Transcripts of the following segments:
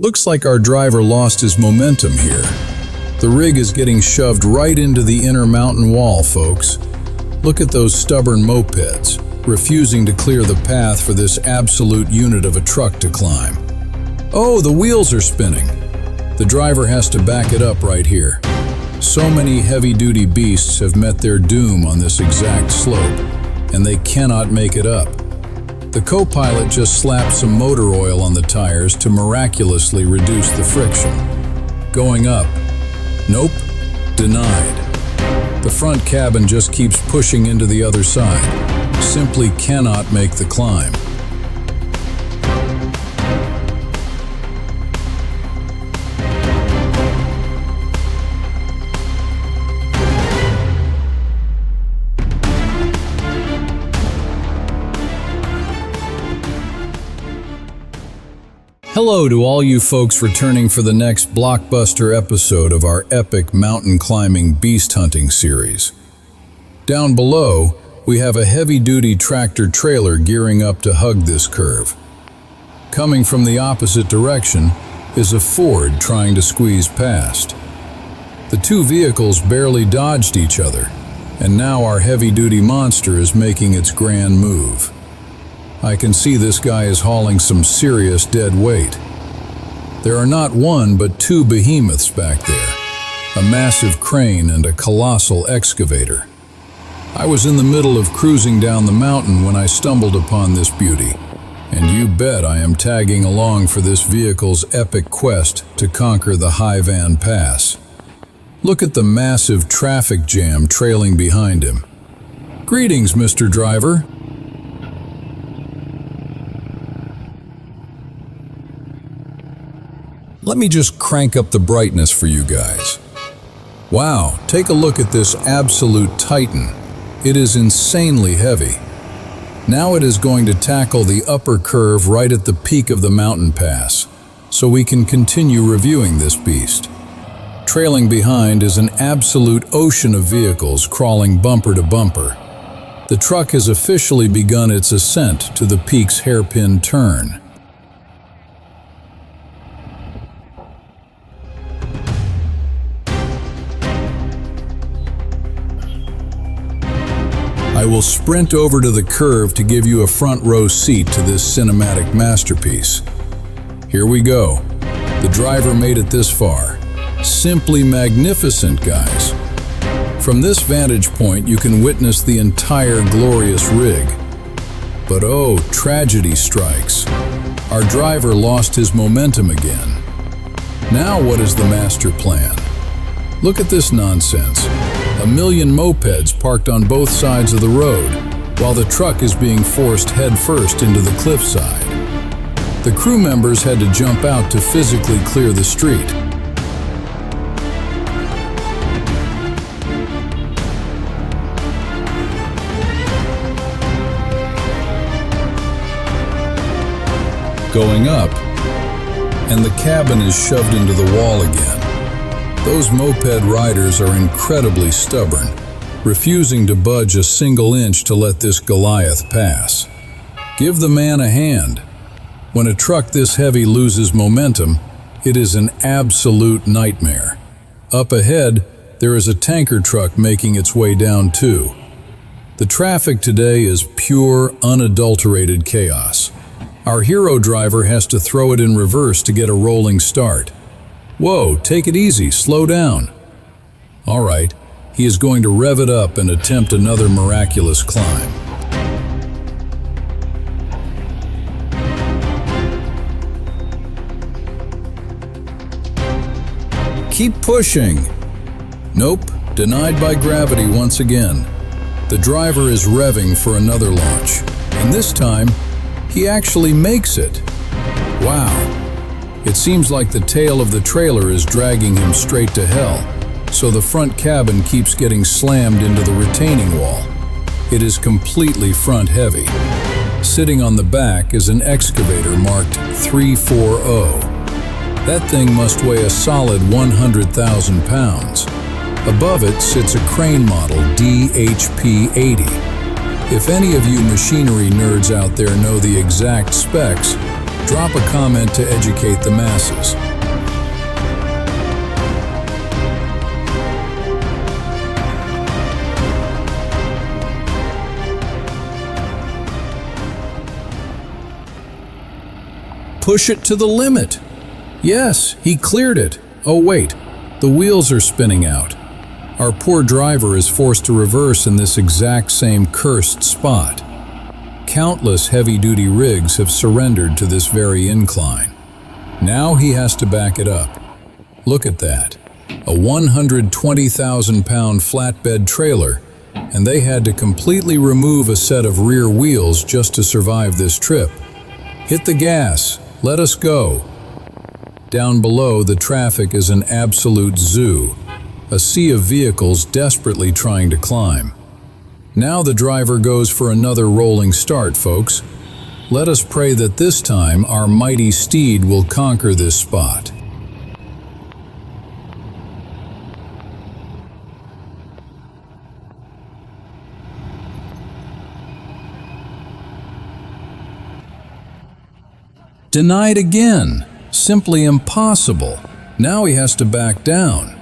Looks like our driver lost his momentum here. The rig is getting shoved right into the inner mountain wall, folks. Look at those stubborn mopeds, refusing to clear the path for this absolute unit of a truck to climb. Oh, the wheels are spinning. The driver has to back it up right here. So many heavy-duty beasts have met their doom on this exact slope, and they cannot make it up. The co-pilot just slapped some motor oil on the tires to miraculously reduce the friction. Going up. Nope. Denied. The front cabin just keeps pushing into the other side. Simply cannot make the climb. Hello to all you folks returning for the next blockbuster episode of our epic mountain climbing beast hunting series. Down below, we have a heavy-duty tractor trailer gearing up to hug this curve. Coming from the opposite direction is a Ford trying to squeeze past. The two vehicles barely dodged each other, and now our heavy-duty monster is making its grand move. I can see this guy is hauling some serious dead weight. There are not one but two behemoths back there, a massive crane and a colossal excavator. I was in the middle of cruising down the mountain when I stumbled upon this beauty, and you bet I am tagging along for this vehicle's epic quest to conquer the High Van Pass. Look at the massive traffic jam trailing behind him. Greetings, Mr. Driver. Let me just crank up the brightness for you guys. Wow, take a look at this absolute titan. It is insanely heavy. Now it is going to tackle the upper curve right at the peak of the mountain pass, so we can continue reviewing this beast. Trailing behind is an absolute ocean of vehicles crawling bumper to bumper. The truck has officially begun its ascent to the peak's hairpin turn. I will sprint over to the curve to give you a front row seat to this cinematic masterpiece. Here we go. The driver made it this far. Simply magnificent, guys. From this vantage point, you can witness the entire glorious rig. But oh, tragedy strikes. Our driver lost his momentum again. Now what is the master plan? Look at this nonsense. A million mopeds parked on both sides of the road, while the truck is being forced headfirst into the cliffside. The crew members had to jump out to physically clear the street. Going up, and the cabin is shoved into the wall again. Those moped riders are incredibly stubborn, refusing to budge a single inch to let this Goliath pass. Give the man a hand. When a truck this heavy loses momentum, it is an absolute nightmare. Up ahead, there is a tanker truck making its way down too. The traffic today is pure, unadulterated chaos. Our hero driver has to throw it in reverse to get a rolling start. Whoa, take it easy, slow down. All right, he is going to rev it up and attempt another miraculous climb. Keep pushing. Nope, denied by gravity once again. The driver is revving for another launch, and this time, he actually makes it. Wow. It seems like the tail of the trailer is dragging him straight to hell, so the front cabin keeps getting slammed into the retaining wall. It is completely front heavy. Sitting on the back is an excavator marked 340. That thing must weigh a solid 100,000 pounds. Above it sits a crane model DHP-80. If any of you machinery nerds out there know the exact specs, Drop a comment to educate the masses. Push it to the limit. Yes, he cleared it. Oh wait, the wheels are spinning out. Our poor driver is forced to reverse in this exact same cursed spot. Countless heavy-duty rigs have surrendered to this very incline. Now he has to back it up. Look at that. A 120,000-pound flatbed trailer, and they had to completely remove a set of rear wheels just to survive this trip. Hit the gas. Let us go. Down below, the traffic is an absolute zoo, a sea of vehicles desperately trying to climb. Now the driver goes for another rolling start, folks. Let us pray that this time our mighty steed will conquer this spot. Denied again. Simply impossible. Now he has to back down.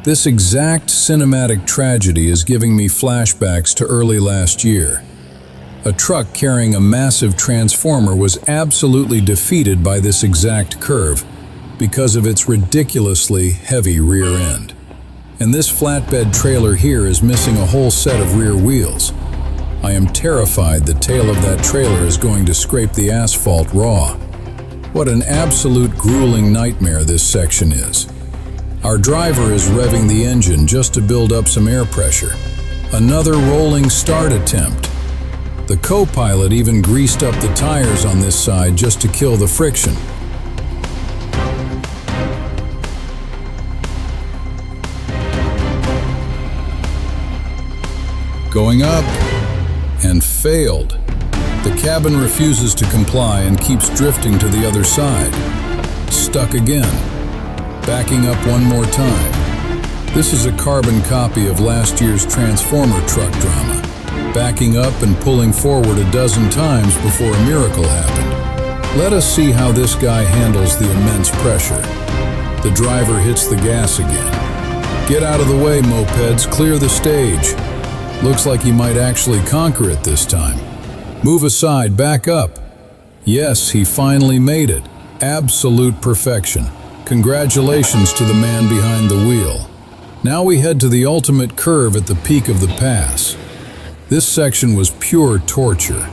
This exact cinematic tragedy is giving me flashbacks to early last year. A truck carrying a massive transformer was absolutely defeated by this exact curve because of its ridiculously heavy rear end. And this flatbed trailer here is missing a whole set of rear wheels. I am terrified the tail of that trailer is going to scrape the asphalt raw. What an absolute grueling nightmare this section is. Our driver is revving the engine just to build up some air pressure. Another rolling start attempt. The co-pilot even greased up the tires on this side just to kill the friction. Going up, and failed. The cabin refuses to comply and keeps drifting to the other side. Stuck again. Backing up one more time. This is a carbon copy of last year's Transformer truck drama. Backing up and pulling forward a dozen times before a miracle happened. Let us see how this guy handles the immense pressure. The driver hits the gas again. Get out of the way, mopeds, clear the stage. Looks like he might actually conquer it this time. Move aside, back up. Yes, he finally made it. Absolute perfection. Congratulations to the man behind the wheel. Now we head to the ultimate curve at the peak of the pass. This section was pure torture.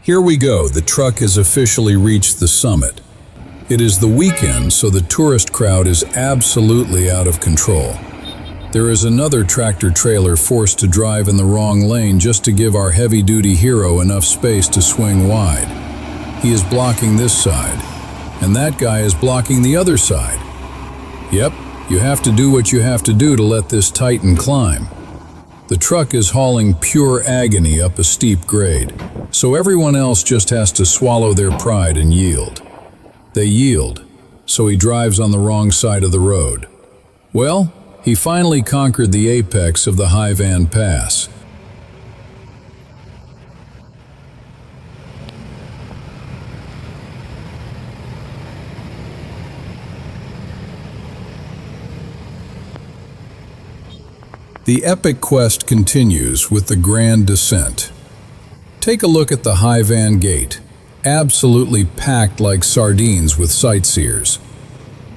Here we go, the truck has officially reached the summit. It is the weekend, so the tourist crowd is absolutely out of control. There is another tractor trailer forced to drive in the wrong lane just to give our heavy-duty hero enough space to swing wide. He is blocking this side, and that guy is blocking the other side. Yep, you have to do what you have to do to let this titan climb. The truck is hauling pure agony up a steep grade, so everyone else just has to swallow their pride and yield. They yield, so he drives on the wrong side of the road. Well, he finally conquered the apex of the High Van Pass. The epic quest continues with the grand descent. Take a look at the High Van Gate, absolutely packed like sardines with sightseers.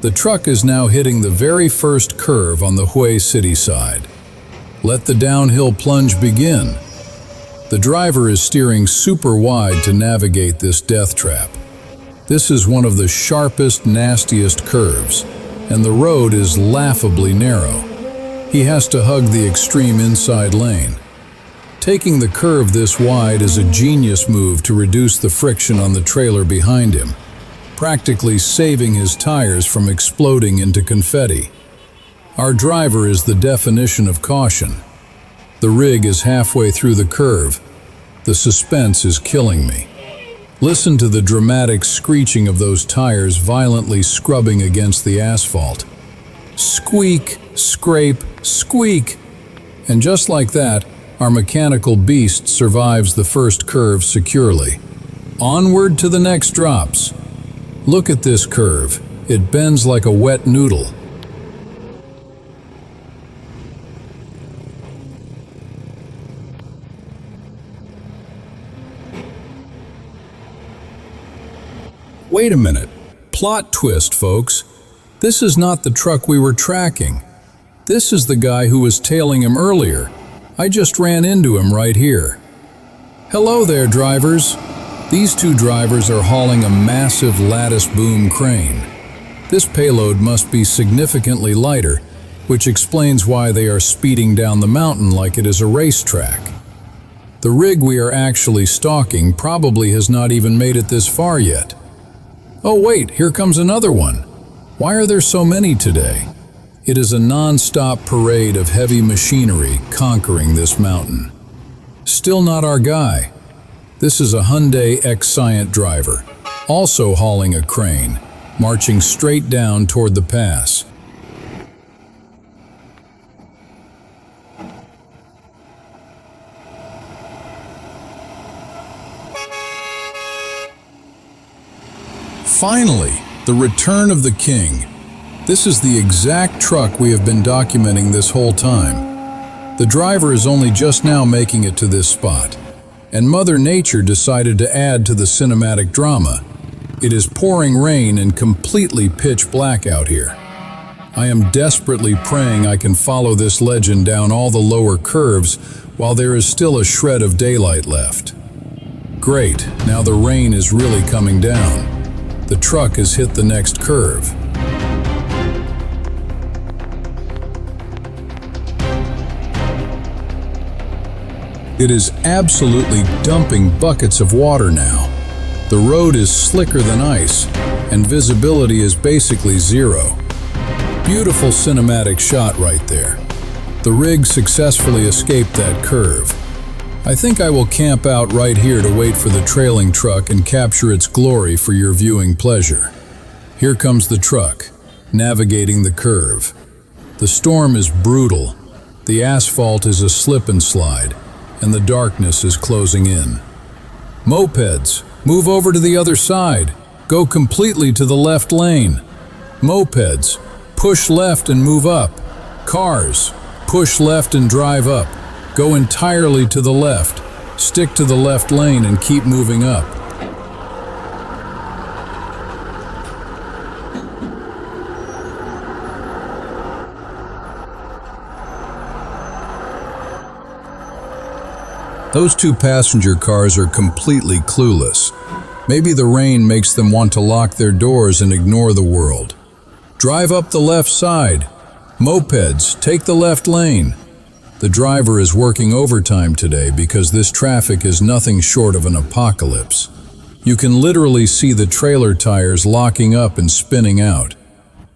The truck is now hitting the very first curve on the Hue City side. Let the downhill plunge begin. The driver is steering super wide to navigate this death trap. This is one of the sharpest, nastiest curves, and the road is laughably narrow. He has to hug the extreme inside lane. Taking the curve this wide is a genius move to reduce the friction on the trailer behind him, practically saving his tires from exploding into confetti. Our driver is the definition of caution. The rig is halfway through the curve. The suspense is killing me. Listen to the dramatic screeching of those tires violently scrubbing against the asphalt. Squeak, scrape, squeak! And just like that, our mechanical beast survives the first curve securely. Onward to the next drops. Look at this curve. It bends like a wet noodle. Wait a minute. Plot twist, folks. This is not the truck we were tracking. This is the guy who was tailing him earlier. I just ran into him right here. Hello there, drivers. These two drivers are hauling a massive lattice boom crane. This payload must be significantly lighter, which explains why they are speeding down the mountain like it is a racetrack. The rig we are actually stalking probably has not even made it this far yet. Oh wait, here comes another one. Why are there so many today? It is a non-stop parade of heavy machinery conquering this mountain. Still not our guy. This is a Hyundai X-Scient driver, also hauling a crane, marching straight down toward the pass. Finally, the return of the king. This is the exact truck we have been documenting this whole time. The driver is only just now making it to this spot, and Mother Nature decided to add to the cinematic drama. It is pouring rain and completely pitch black out here. I am desperately praying I can follow this legend down all the lower curves while there is still a shred of daylight left. Great, now the rain is really coming down. The truck has hit the next curve. It is absolutely dumping buckets of water now. The road is slicker than ice, and visibility is basically zero. Beautiful cinematic shot right there. The rig successfully escaped that curve. I think I will camp out right here to wait for the trailing truck and capture its glory for your viewing pleasure. Here comes the truck, navigating the curve. The storm is brutal. The asphalt is a slip and slide, and the darkness is closing in. Mopeds, move over to the other side. Go completely to the left lane. Mopeds, push left and move up. Cars, push left and drive up. Go entirely to the left. Stick to the left lane and keep moving up. Those two passenger cars are completely clueless. Maybe the rain makes them want to lock their doors and ignore the world. Drive up the left side. Mopeds, take the left lane. The driver is working overtime today because this traffic is nothing short of an apocalypse. You can literally see the trailer tires locking up and spinning out.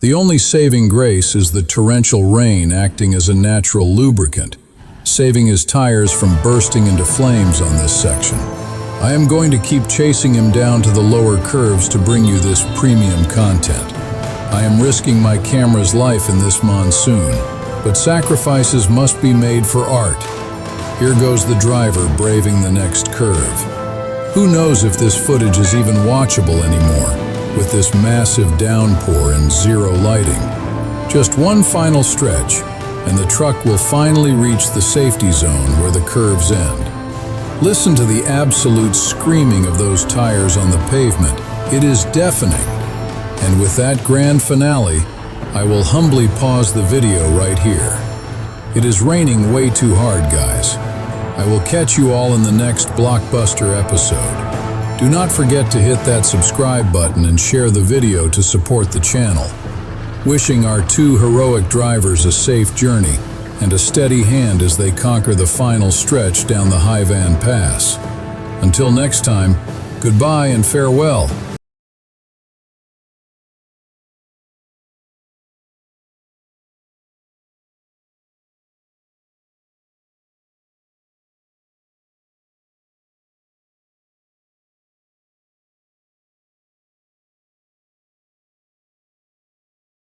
The only saving grace is the torrential rain acting as a natural lubricant, saving his tires from bursting into flames on this section. I am going to keep chasing him down to the lower curves to bring you this premium content. I am risking my camera's life in this monsoon, but sacrifices must be made for art. Here goes the driver braving the next curve. Who knows if this footage is even watchable anymore, with this massive downpour and zero lighting. Just one final stretch, and the truck will finally reach the safety zone where the curves end. Listen to the absolute screaming of those tires on the pavement. It is deafening. And with that grand finale, I will humbly pause the video right here. It is raining way too hard, guys. I will catch you all in the next blockbuster episode. Do not forget to hit that subscribe button and share the video to support the channel. Wishing our two heroic drivers a safe journey and a steady hand as they conquer the final stretch down the High Van Pass. Until next time, goodbye and farewell.